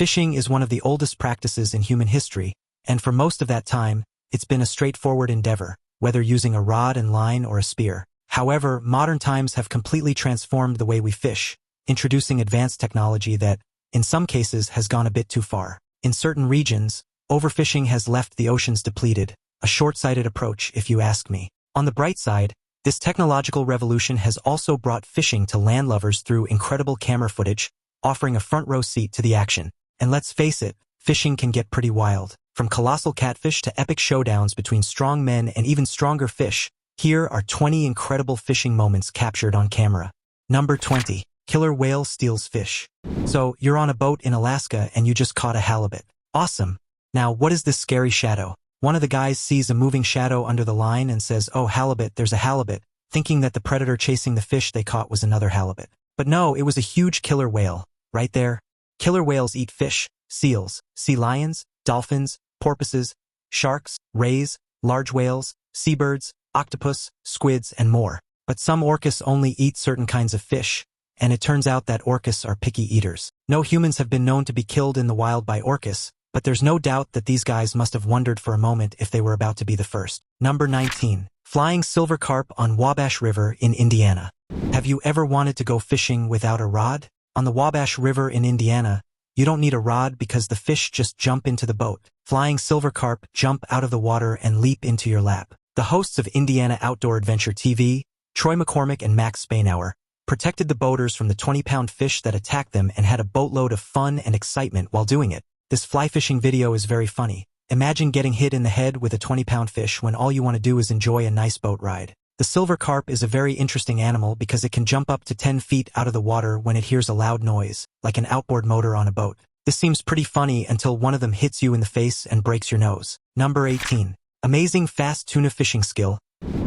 Fishing is one of the oldest practices in human history, and for most of that time, it's been a straightforward endeavor, whether using a rod and line or a spear. However, modern times have completely transformed the way we fish, introducing advanced technology that, in some cases, has gone a bit too far. In certain regions, overfishing has left the oceans depleted, a short-sighted approach if you ask me. On the bright side, this technological revolution has also brought fishing to landlubbers through incredible camera footage, offering a front-row seat to the action. And let's face it, fishing can get pretty wild. From colossal catfish to epic showdowns between strong men and even stronger fish, here are 20 incredible fishing moments captured on camera. Number 20. Killer whale steals fish. So, you're on a boat in Alaska and you just caught a halibut. Awesome. Now, what is this scary shadow? One of the guys sees a moving shadow under the line and says, "Oh, halibut, there's a halibut," thinking that the predator chasing the fish they caught was another halibut. But no, it was a huge killer whale. Right there. Killer whales eat fish, seals, sea lions, dolphins, porpoises, sharks, rays, large whales, seabirds, octopus, squids, and more. But some orcas only eat certain kinds of fish, and it turns out that orcas are picky eaters. No humans have been known to be killed in the wild by orcas, but there's no doubt that these guys must have wondered for a moment if they were about to be the first. Number 19. Flying silver carp on Wabash River in Indiana. Have you ever wanted to go fishing without a rod? On the Wabash River in Indiana, you don't need a rod because the fish just jump into the boat. Flying silver carp jump out of the water and leap into your lap. The hosts of Indiana Outdoor Adventure TV, Troy McCormick and Max Spainhour, protected the boaters from the 20-pound fish that attacked them and had a boatload of fun and excitement while doing it. This fly fishing video is very funny. Imagine getting hit in the head with a 20-pound fish when all you want to do is enjoy a nice boat ride. The silver carp is a very interesting animal because it can jump up to 10 feet out of the water when it hears a loud noise, like an outboard motor on a boat. This seems pretty funny until one of them hits you in the face and breaks your nose. Number 18. Amazing fast tuna fishing skill.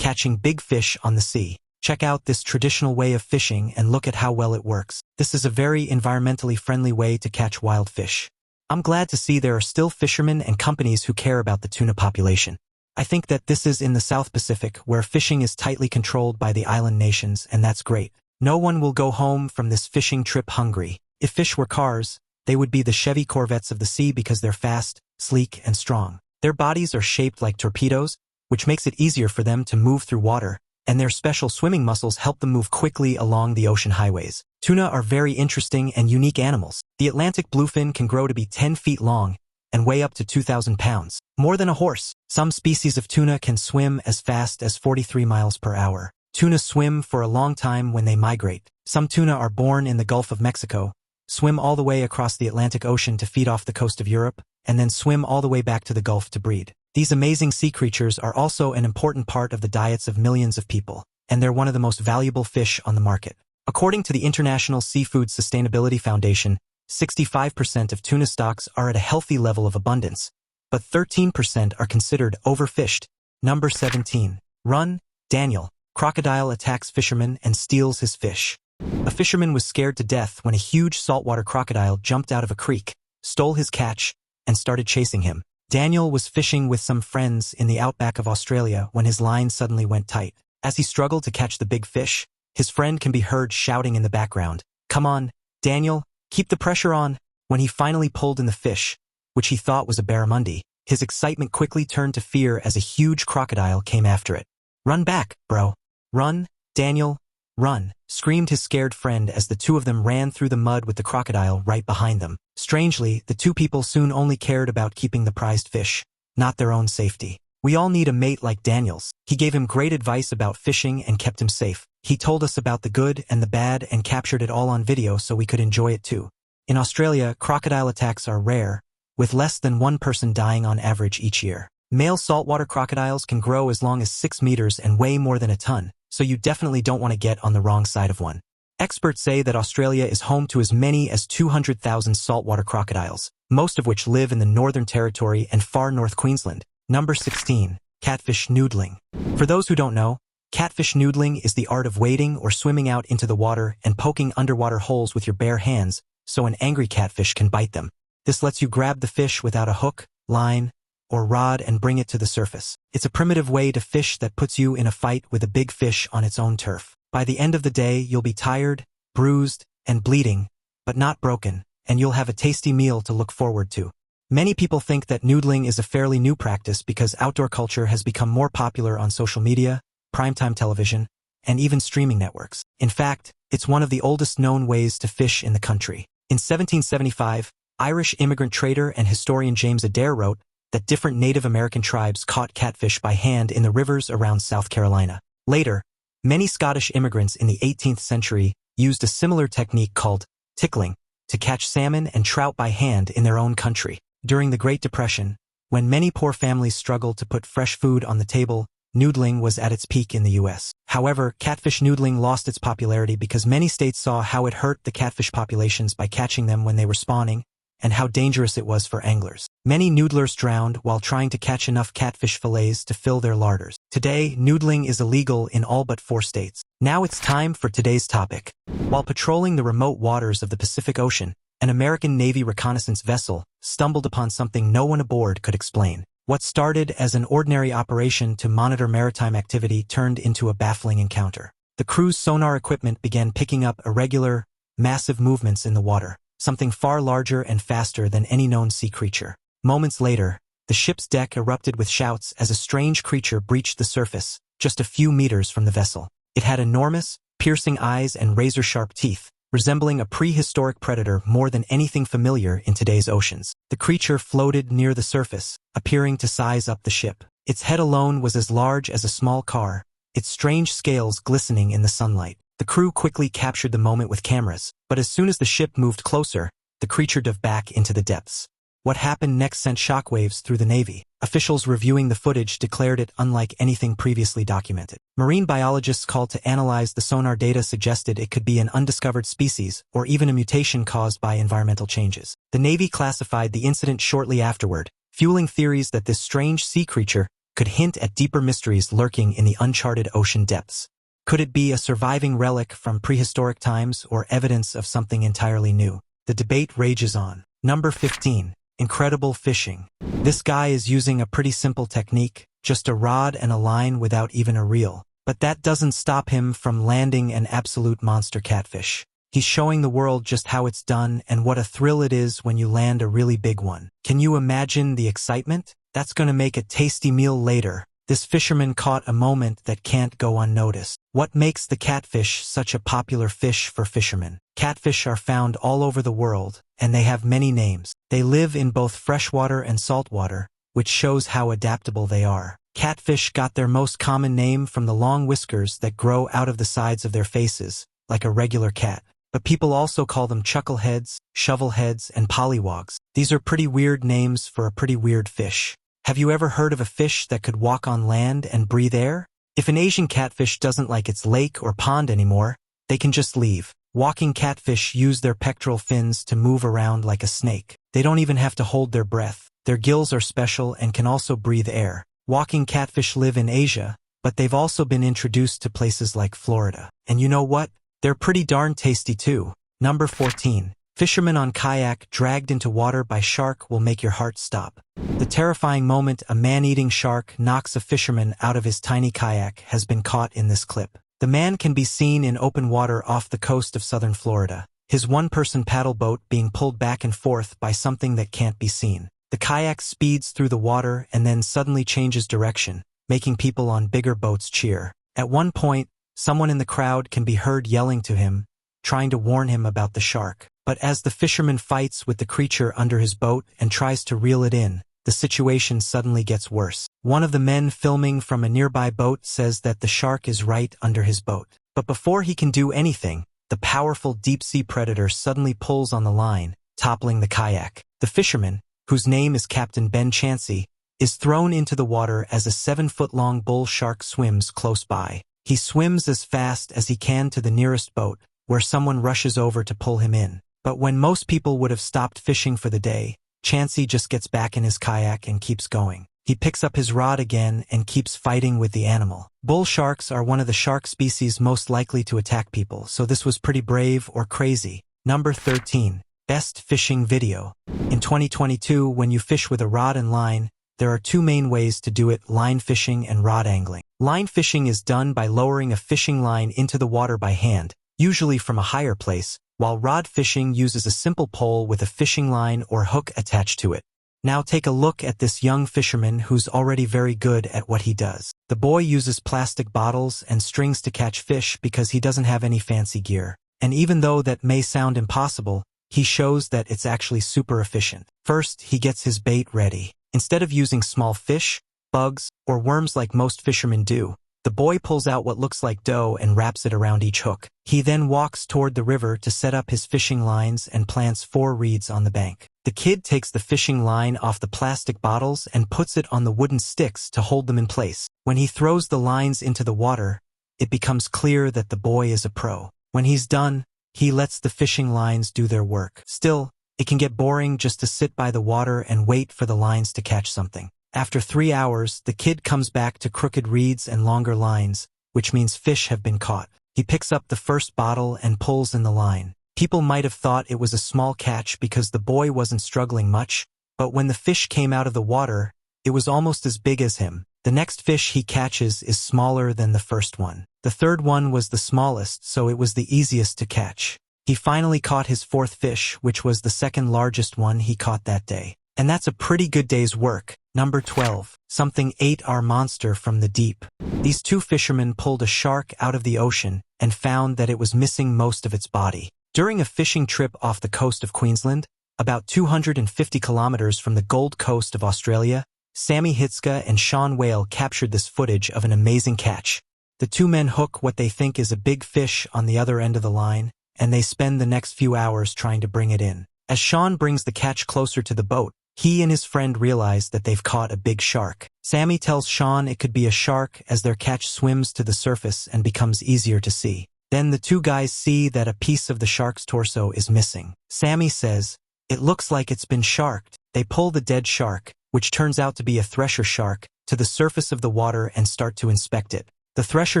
Catching big fish on the sea. Check out this traditional way of fishing and look at how well it works. This is a very environmentally friendly way to catch wild fish. I'm glad to see there are still fishermen and companies who care about the tuna population. I think that this is in the South Pacific, where fishing is tightly controlled by the island nations, and that's great. No one will go home from this fishing trip hungry. If fish were cars, they would be the Chevy Corvettes of the sea because they're fast, sleek, and strong. Their bodies are shaped like torpedoes, which makes it easier for them to move through water, and their special swimming muscles help them move quickly along the ocean highways. Tuna are very interesting and unique animals. The Atlantic bluefin can grow to be 10 feet long and weigh up to 2,000 pounds, more than a horse. Some species of tuna can swim as fast as 43 miles per hour. Tuna swim for a long time when they migrate. Some tuna are born in the Gulf of Mexico, swim all the way across the Atlantic Ocean to feed off the coast of Europe, and then swim all the way back to the Gulf to breed. These amazing sea creatures are also an important part of the diets of millions of people, and they're one of the most valuable fish on the market. According to the International Seafood Sustainability Foundation, 65% of tuna stocks are at a healthy level of abundance, but 13% are considered overfished. Number 17. Run, Daniel. Crocodile attacks fisherman and steals his fish. A fisherman was scared to death when a huge saltwater crocodile jumped out of a creek, stole his catch, and started chasing him. Daniel was fishing with some friends in the outback of Australia when his line suddenly went tight. As he struggled to catch the big fish, his friend can be heard shouting in the background, "Come on, Daniel, keep the pressure on." When he finally pulled in the fish, which he thought was a barramundi, his excitement quickly turned to fear as a huge crocodile came after it. "Run back, bro. Run, Daniel, run," screamed his scared friend as the two of them ran through the mud with the crocodile right behind them. Strangely, the two people soon only cared about keeping the prized fish, not their own safety. We all need a mate like Daniel's. He gave him great advice about fishing and kept him safe. He told us about the good and the bad and captured it all on video so we could enjoy it too. In Australia, crocodile attacks are rare, with less than one person dying on average each year. Male saltwater crocodiles can grow as long as 6 meters and weigh more than a ton, so you definitely don't want to get on the wrong side of one. Experts say that Australia is home to as many as 200,000 saltwater crocodiles, most of which live in the Northern Territory and far north Queensland. Number 16. Catfish noodling. For those who don't know, catfish noodling is the art of wading or swimming out into the water and poking underwater holes with your bare hands so an angry catfish can bite them. This lets you grab the fish without a hook, line, or rod and bring it to the surface. It's a primitive way to fish that puts you in a fight with a big fish on its own turf. By the end of the day, you'll be tired, bruised, and bleeding, but not broken, and you'll have a tasty meal to look forward to. Many people think that noodling is a fairly new practice because outdoor culture has become more popular on social media, primetime television, and even streaming networks. In fact, it's one of the oldest known ways to fish in the country. In 1775, Irish immigrant trader and historian James Adair wrote that different Native American tribes caught catfish by hand in the rivers around South Carolina. Later, many Scottish immigrants in the 18th century used a similar technique called tickling to catch salmon and trout by hand in their own country. During the Great Depression, when many poor families struggled to put fresh food on the table, noodling was at its peak in the U.S. However, catfish noodling lost its popularity because many states saw how it hurt the catfish populations by catching them when they were spawning, and how dangerous it was for anglers. Many noodlers drowned while trying to catch enough catfish fillets to fill their larders. Today, noodling is illegal in all but 4 states. Now it's time for today's topic. While patrolling the remote waters of the Pacific Ocean, an American Navy reconnaissance vessel stumbled upon something no one aboard could explain. What started as an ordinary operation to monitor maritime activity turned into a baffling encounter. The crew's sonar equipment began picking up irregular, massive movements in the water, something far larger and faster than any known sea creature. Moments later, the ship's deck erupted with shouts as a strange creature breached the surface, just a few meters from the vessel. It had enormous, piercing eyes and razor-sharp teeth, resembling a prehistoric predator more than anything familiar in today's oceans. The creature floated near the surface, appearing to size up the ship. Its head alone was as large as a small car, its strange scales glistening in the sunlight. The crew quickly captured the moment with cameras, but as soon as the ship moved closer, the creature dove back into the depths. What happened next sent shockwaves through the Navy. Officials reviewing the footage declared it unlike anything previously documented. Marine biologists called to analyze the sonar data suggested it could be an undiscovered species or even a mutation caused by environmental changes. The Navy classified the incident shortly afterward, fueling theories that this strange sea creature could hint at deeper mysteries lurking in the uncharted ocean depths. Could it be a surviving relic from prehistoric times or evidence of something entirely new? The debate rages on. Number 15. Incredible fishing. This guy is using a pretty simple technique, just a rod and a line without even a reel. But that doesn't stop him from landing an absolute monster catfish. He's showing the world just how it's done and what a thrill it is when you land a really big one. Can you imagine the excitement? That's gonna make a tasty meal later. This fisherman caught a moment that can't go unnoticed. What makes the catfish such a popular fish for fishermen? Catfish are found all over the world, and they have many names. They live in both freshwater and saltwater, which shows how adaptable they are. Catfish got their most common name from the long whiskers that grow out of the sides of their faces, like a regular cat. But people also call them chuckleheads, shovelheads, and pollywogs. These are pretty weird names for a pretty weird fish. Have you ever heard of a fish that could walk on land and breathe air? If an Asian catfish doesn't like its lake or pond anymore, they can just leave. Walking catfish use their pectoral fins to move around like a snake. They don't even have to hold their breath. Their gills are special and can also breathe air. Walking catfish live in Asia, but they've also been introduced to places like Florida. And you know what? They're pretty darn tasty too. Number 14. Fisherman on kayak dragged into water by shark will make your heart stop. The terrifying moment a man-eating shark knocks a fisherman out of his tiny kayak has been caught in this clip. The man can be seen in open water off the coast of southern Florida, his one-person paddle boat being pulled back and forth by something that can't be seen. The kayak speeds through the water and then suddenly changes direction, making people on bigger boats cheer. At one point, someone in the crowd can be heard yelling to him, trying to warn him about the shark. But as the fisherman fights with the creature under his boat and tries to reel it in, the situation suddenly gets worse. One of the men filming from a nearby boat says that the shark is right under his boat. But before he can do anything, the powerful deep-sea predator suddenly pulls on the line, toppling the kayak. The fisherman, whose name is Captain Ben Chansey, is thrown into the water as a 7-foot-long bull shark swims close by. He swims as fast as he can to the nearest boat, where someone rushes over to pull him in. But when most people would have stopped fishing for the day, Chansey just gets back in his kayak and keeps going. He picks up his rod again and keeps fighting with the animal. Bull sharks are one of the shark species most likely to attack people, so this was pretty brave or crazy. Number 13. Best fishing video. In 2022, when you fish with a rod and line, there are 2 main ways to do it: line fishing and rod angling. Line fishing is done by lowering a fishing line into the water by hand, usually from a higher place, while rod fishing uses a simple pole with a fishing line or hook attached to it. Now take a look at this young fisherman who's already very good at what he does. The boy uses plastic bottles and strings to catch fish because he doesn't have any fancy gear. And even though that may sound impossible, he shows that it's actually super efficient. First, he gets his bait ready. Instead of using small fish, bugs, or worms like most fishermen do, the boy pulls out what looks like dough and wraps it around each hook. He then walks toward the river to set up his fishing lines and plants 4 reeds on the bank. The kid takes the fishing line off the plastic bottles and puts it on the wooden sticks to hold them in place. When he throws the lines into the water, it becomes clear that the boy is a pro. When he's done, he lets the fishing lines do their work. Still, it can get boring just to sit by the water and wait for the lines to catch something. After 3 hours, the kid comes back to crooked reeds and longer lines, which means fish have been caught. He picks up the first bottle and pulls in the line. People might have thought it was a small catch because the boy wasn't struggling much, but when the fish came out of the water, it was almost as big as him. The next fish he catches is smaller than the first one. The third one was the smallest, so it was the easiest to catch. He finally caught his 4th fish, which was the second largest one he caught that day. And that's a pretty good day's work. Number 12. Something ate our monster from the deep. These 2 fishermen pulled a shark out of the ocean and found that it was missing most of its body. During a fishing trip off the coast of Queensland, about 250 kilometers from the Gold Coast of Australia, Sammy Hitska and Sean Whale captured this footage of an amazing catch. The 2 men hook what they think is a big fish on the other end of the line, and they spend the next few hours trying to bring it in. As Sean brings the catch closer to the boat, he and his friend realize that they've caught a big shark. Sammy tells Sean it could be a shark as their catch swims to the surface and becomes easier to see. Then the 2 guys see that a piece of the shark's torso is missing. Sammy says, "It looks like it's been sharked." They pull the dead shark, which turns out to be a thresher shark, to the surface of the water and start to inspect it. The thresher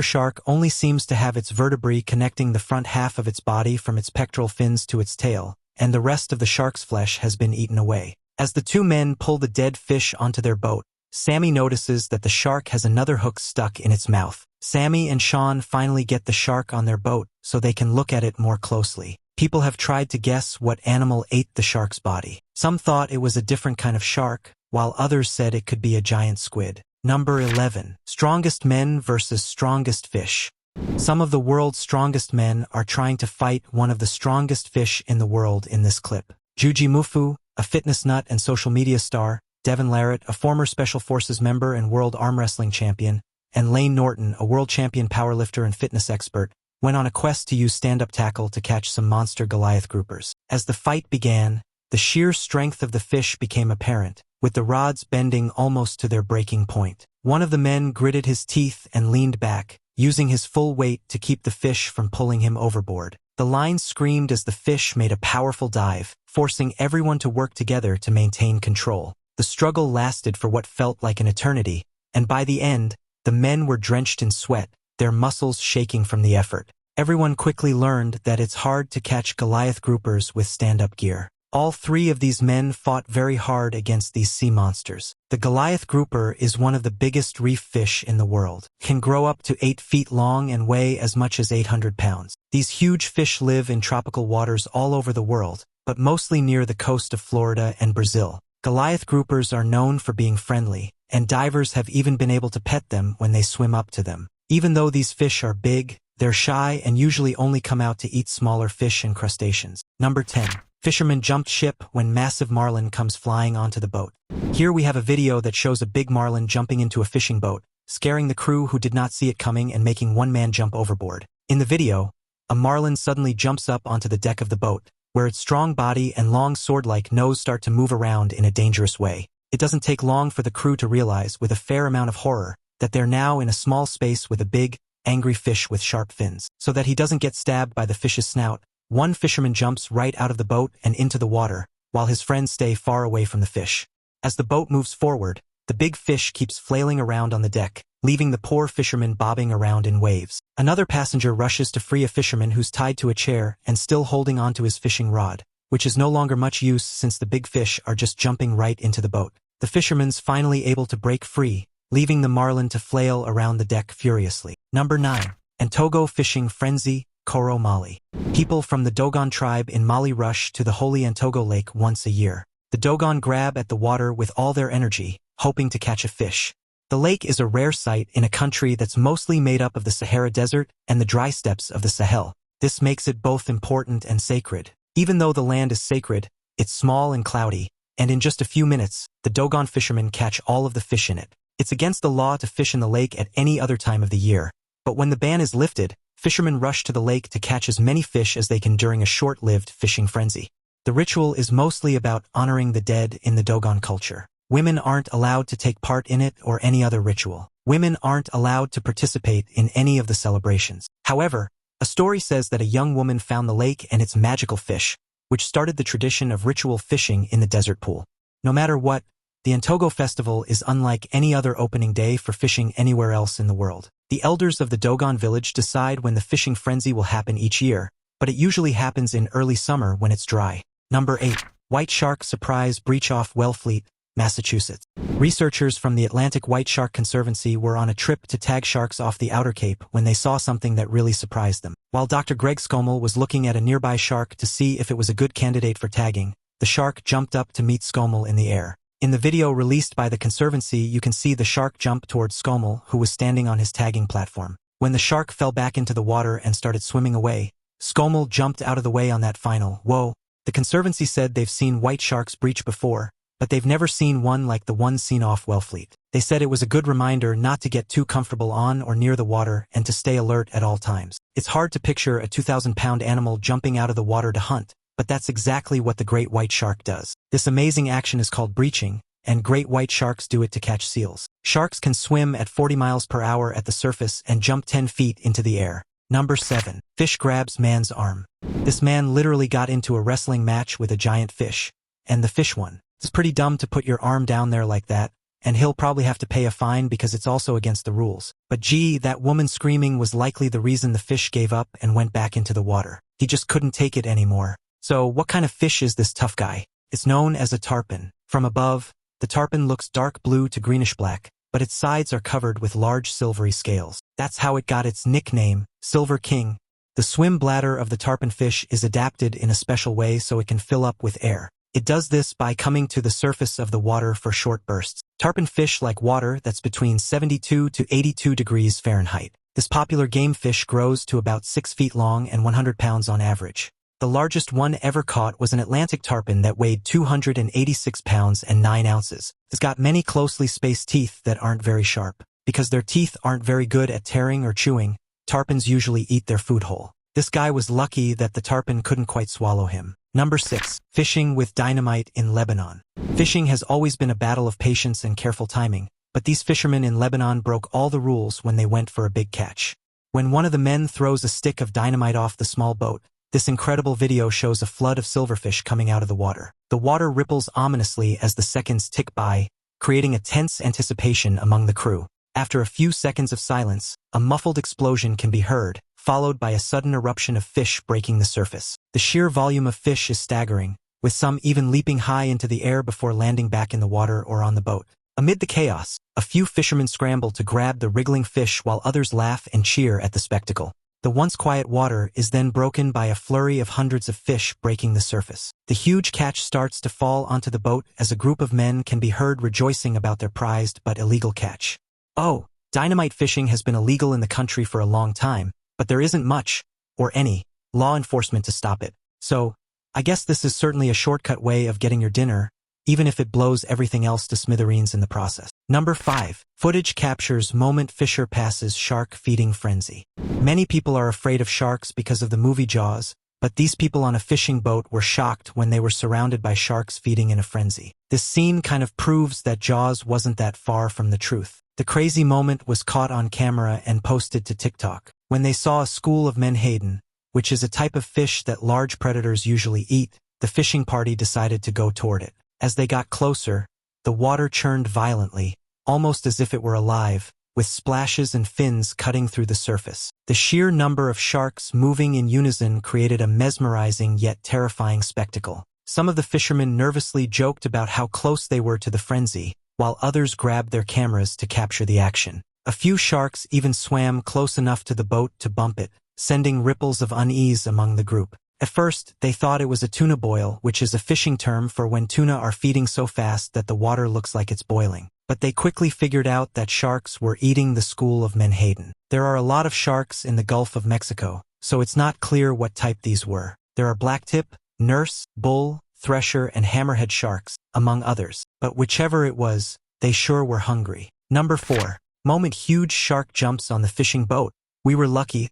shark only seems to have its vertebrae connecting the front half of its body from its pectoral fins to its tail, and the rest of the shark's flesh has been eaten away. As the 2 men pull the dead fish onto their boat, Sammy notices that the shark has another hook stuck in its mouth. Sammy and Sean finally get the shark on their boat so they can look at it more closely. People have tried to guess what animal ate the shark's body. Some thought it was a different kind of shark, while others said it could be a giant squid. Number 11. Strongest men versus strongest fish. Some of the world's strongest men are trying to fight one of the strongest fish in the world in this clip. Juji Mufu, a fitness nut and social media star, Devin Larratt, a former Special Forces member and world arm wrestling champion, and Lane Norton, a world champion powerlifter and fitness expert, went on a quest to use stand-up tackle to catch some monster Goliath groupers. As the fight began, the sheer strength of the fish became apparent, with the rods bending almost to their breaking point. One of the men gritted his teeth and leaned back, using his full weight to keep the fish from pulling him overboard. The line screamed as the fish made a powerful dive, forcing everyone to work together to maintain control. The struggle lasted for what felt like an eternity, and by the end, the men were drenched in sweat, their muscles shaking from the effort. Everyone quickly learned that it's hard to catch Goliath groupers with stand-up gear. All 3 of these men fought very hard against these sea monsters. The Goliath grouper is one of the biggest reef fish in the world, can grow up to 8 feet long and weigh as much as 800 pounds. These huge fish live in tropical waters all over the world, but mostly near the coast of Florida and Brazil. Goliath groupers are known for being friendly, and divers have even been able to pet them when they swim up to them. Even though these fish are big, they're shy and usually only come out to eat smaller fish and crustaceans. Number 10. Fisherman jumped ship when massive marlin comes flying onto the boat. Here we have a video that shows a big marlin jumping into a fishing boat, scaring the crew who did not see it coming and making one man jump overboard. In the video, a marlin suddenly jumps up onto the deck of the boat, where its strong body and long sword-like nose start to move around in a dangerous way. It doesn't take long for the crew to realize, with a fair amount of horror, that they're now in a small space with a big, angry fish with sharp fins. So that he doesn't get stabbed by the fish's snout, one fisherman jumps right out of the boat and into the water, while his friends stay far away from the fish. As the boat moves forward, the big fish keeps flailing around on the deck, leaving the poor fisherman bobbing around in waves. Another passenger rushes to free a fisherman who's tied to a chair and still holding onto his fishing rod, which is no longer much use since the big fish are just jumping right into the boat. The fisherman's finally able to break free, leaving the marlin to flail around the deck furiously. Number 9. Antogo fishing frenzy Koro Mali. People from the Dogon tribe in Mali rush to the holy Antogo Lake once a year. The Dogon grab at the water with all their energy, hoping to catch a fish. The lake is a rare sight in a country that's mostly made up of the Sahara Desert and the dry steppes of the Sahel. This makes it both important and sacred. Even though the land is sacred, it's small and cloudy, and in just a few minutes, the Dogon fishermen catch all of the fish in it. It's against the law to fish in the lake at any other time of the year, but when the ban is lifted, fishermen rush to the lake to catch as many fish as they can during a short-lived fishing frenzy. The ritual is mostly about honoring the dead in the Dogon culture. Women aren't allowed to take part in it or any other ritual. Women aren't allowed to participate in any of the celebrations. However, a story says that a young woman found the lake and its magical fish, which started the tradition of ritual fishing in the desert pool. No matter what, the Antogo festival is unlike any other opening day for fishing anywhere else in the world. The elders of the Dogon village decide when the fishing frenzy will happen each year, but it usually happens in early summer when it's dry. Number 8. White shark surprise breach off Wellfleet, Massachusetts. Researchers from the Atlantic White Shark Conservancy were on a trip to tag sharks off the Outer Cape when they saw something that really surprised them. While Dr. Greg Scommel was looking at a nearby shark to see if it was a good candidate for tagging, the shark jumped up to meet Scommel in the air. In the video released by the Conservancy, you can see the shark jump towards Scommel, who was standing on his tagging platform. When the shark fell back into the water and started swimming away, Scommel jumped out of the way on that final whoa. The Conservancy said they've seen white sharks breach before, but they've never seen one like the one seen off Wellfleet. They said it was a good reminder not to get too comfortable on or near the water and to stay alert at all times. It's hard to picture a 2,000-pound animal jumping out of the water to hunt, but that's exactly what the great white shark does. This amazing action is called breaching, and great white sharks do it to catch seals. Sharks can swim at 40 miles per hour at the surface and jump 10 feet into the air. Number 7. Fish grabs man's arm. This man literally got into a wrestling match with a giant fish, and the fish won. It's pretty dumb to put your arm down there like that, and he'll probably have to pay a fine because it's also against the rules. But gee, that woman screaming was likely the reason the fish gave up and went back into the water. He just couldn't take it anymore. So what kind of fish is this tough guy? It's known as a tarpon. From above, the tarpon looks dark blue to greenish black, but its sides are covered with large silvery scales. That's how it got its nickname, Silver King. The swim bladder of the tarpon fish is adapted in a special way so it can fill up with air. It does this by coming to the surface of the water for short bursts. Tarpon fish like water that's between 72 to 82 degrees Fahrenheit. This popular game fish grows to about 6 feet long and 100 pounds on average. The largest one ever caught was an Atlantic tarpon that weighed 286 pounds and 9 ounces. It's got many closely spaced teeth that aren't very sharp. Because their teeth aren't very good at tearing or chewing, tarpons usually eat their food whole. This guy was lucky that the tarpon couldn't quite swallow him. Number 6. Fishing with dynamite in Lebanon. Fishing has always been a battle of patience and careful timing, but these fishermen in Lebanon broke all the rules when they went for a big catch. When one of the men throws a stick of dynamite off the small boat, this incredible video shows a flood of silverfish coming out of the water. The water ripples ominously as the seconds tick by, creating a tense anticipation among the crew. After a few seconds of silence, a muffled explosion can be heard, followed by a sudden eruption of fish breaking the surface. The sheer volume of fish is staggering, with some even leaping high into the air before landing back in the water or on the boat. Amid the chaos, a few fishermen scramble to grab the wriggling fish while others laugh and cheer at the spectacle. The once quiet water is then broken by a flurry of hundreds of fish breaking the surface. The huge catch starts to fall onto the boat as a group of men can be heard rejoicing about their prized but illegal catch. Oh, dynamite fishing has been illegal in the country for a long time, but there isn't much, or any, law enforcement to stop it. So, I guess this is certainly a shortcut way of getting your dinner, even if it blows everything else to smithereens in the process. Number 5. Footage captures moment fisher passes shark feeding frenzy. Many people are afraid of sharks because of the movie Jaws, but these people on a fishing boat were shocked when they were surrounded by sharks feeding in a frenzy. This scene kind of proves that Jaws wasn't that far from the truth. The crazy moment was caught on camera and posted to TikTok. When they saw a school of menhaden, which is a type of fish that large predators usually eat, the fishing party decided to go toward it. As they got closer, the water churned violently, almost as if it were alive, with splashes and fins cutting through the surface. The sheer number of sharks moving in unison created a mesmerizing yet terrifying spectacle. Some of the fishermen nervously joked about how close they were to the frenzy, while others grabbed their cameras to capture the action. A few sharks even swam close enough to the boat to bump it, sending ripples of unease among the group. At first, they thought it was a tuna boil, which is a fishing term for when tuna are feeding so fast that the water looks like it's boiling. But they quickly figured out that sharks were eating the school of Menhaden. There are a lot of sharks in the Gulf of Mexico, so it's not clear what type these were. There are blacktip, nurse, bull, thresher, and hammerhead sharks, among others. But whichever it was, they sure were hungry. Number 4. Moment huge shark jumps on the fishing boat. We were lucky.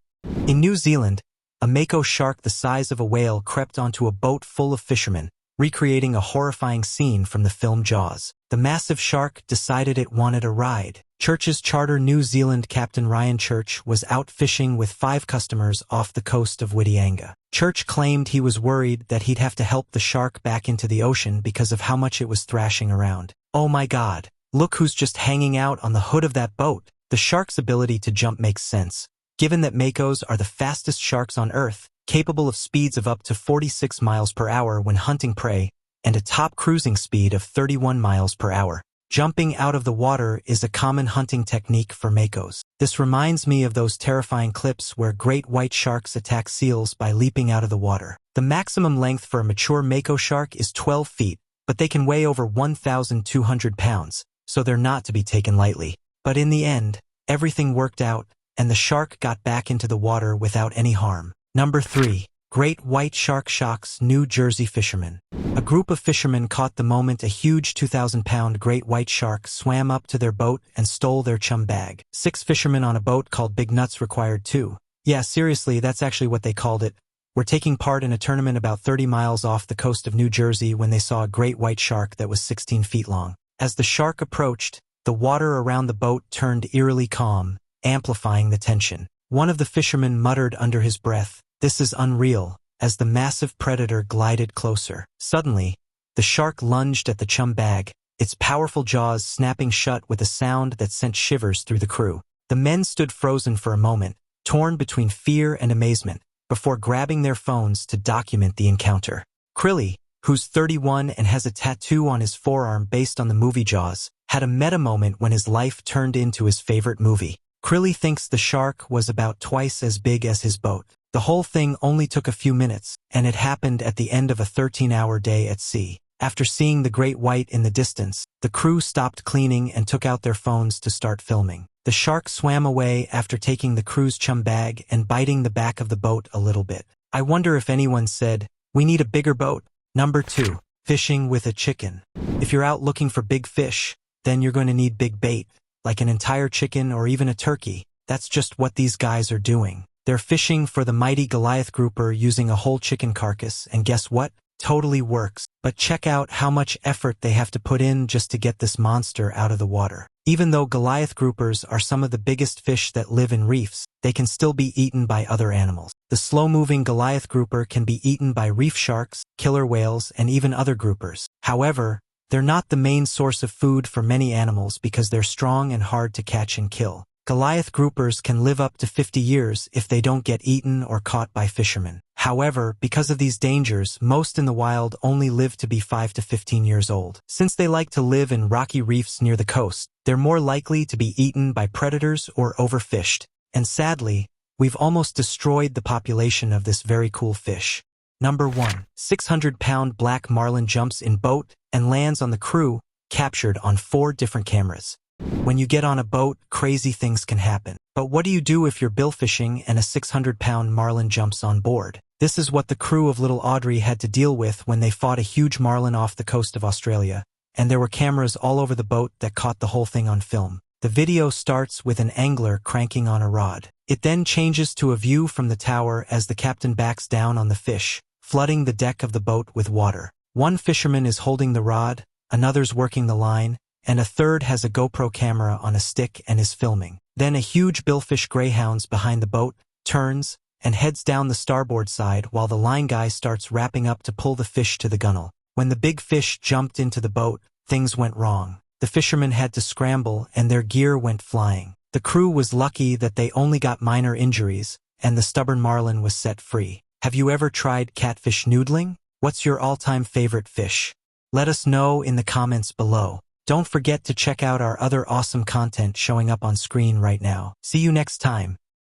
In New Zealand, a mako shark the size of a whale crept onto a boat full of fishermen, recreating a horrifying scene from the film Jaws. The massive shark decided it wanted a ride. Church's charter New Zealand Captain Ryan Church was out fishing with 5 customers off the coast of Whitianga. Church claimed he was worried that he'd have to help the shark back into the ocean because of how much it was thrashing around. Oh my God, look who's just hanging out on the hood of that boat. The shark's ability to jump makes sense, given that makos are the fastest sharks on Earth, capable of speeds of up to 46 miles per hour when hunting prey, and a top cruising speed of 31 miles per hour. Jumping out of the water is a common hunting technique for makos. This reminds me of those terrifying clips where great white sharks attack seals by leaping out of the water. The maximum length for a mature mako shark is 12 feet, but they can weigh over 1,200 pounds, so they're not to be taken lightly. But in the end, everything worked out, and the shark got back into the water without any harm. Number 3. Great white shark shocks New Jersey fishermen. A group of fishermen caught the moment a huge 2,000-pound great white shark swam up to their boat and stole their chum bag. 6 fishermen on a boat called Big Nuts required 2. Yeah, seriously, that's actually what they called it. Were taking part in a tournament about 30 miles off the coast of New Jersey when they saw a great white shark that was 16 feet long. As the shark approached, the water around the boat turned eerily calm, amplifying the tension. One of the fishermen muttered under his breath, "This is unreal," as the massive predator glided closer. Suddenly, the shark lunged at the chum bag, its powerful jaws snapping shut with a sound that sent shivers through the crew. The men stood frozen for a moment, torn between fear and amazement, before grabbing their phones to document the encounter. Crilly, who's 31 and has a tattoo on his forearm based on the movie Jaws, had a meta moment when his life turned into his favorite movie. Crilly thinks the shark was about twice as big as his boat. The whole thing only took a few minutes, and it happened at the end of a 13-hour day at sea. After seeing the great white in the distance, the crew stopped cleaning and took out their phones to start filming. The shark swam away after taking the crew's chum bag and biting the back of the boat a little bit. I wonder if anyone said, "We need a bigger boat." Number 2. Fishing with a chicken. If you're out looking for big fish, then you're going to need big bait, like an entire chicken or even a turkey. That's just what these guys are doing. They're fishing for the mighty Goliath grouper using a whole chicken carcass, and guess what? Totally works. But check out how much effort they have to put in just to get this monster out of the water. Even though Goliath groupers are some of the biggest fish that live in reefs, they can still be eaten by other animals. The slow-moving Goliath grouper can be eaten by reef sharks, killer whales, and even other groupers. However, they're not the main source of food for many animals because they're strong and hard to catch and kill. Goliath groupers can live up to 50 years if they don't get eaten or caught by fishermen. However, because of these dangers, most in the wild only live to be 5 to 15 years old. Since they like to live in rocky reefs near the coast, they're more likely to be eaten by predators or overfished. And sadly, we've almost destroyed the population of this very cool fish. Number 1. 600-pound black marlin jumps in boat and lands on the crew, captured on 4 different cameras. When you get on a boat, crazy things can happen. But what do you do if you're bill fishing and a 600-pound marlin jumps on board? This is what the crew of Little Audrey had to deal with when they fought a huge marlin off the coast of Australia, and there were cameras all over the boat that caught the whole thing on film. The video starts with an angler cranking on a rod. It then changes to a view from the tower as the captain backs down on the fish, flooding the deck of the boat with water. One fisherman is holding the rod, another's working the line, and a third has a GoPro camera on a stick and is filming. Then a huge billfish greyhounds behind the boat, turns, and heads down the starboard side while the line guy starts wrapping up to pull the fish to the gunnel. When the big fish jumped into the boat, things went wrong. The fishermen had to scramble and their gear went flying. The crew was lucky that they only got minor injuries, and the stubborn marlin was set free. Have you ever tried catfish noodling? What's your all-time favorite fish? Let us know in the comments below. Don't forget to check out our other awesome content showing up on screen right now. See you next time.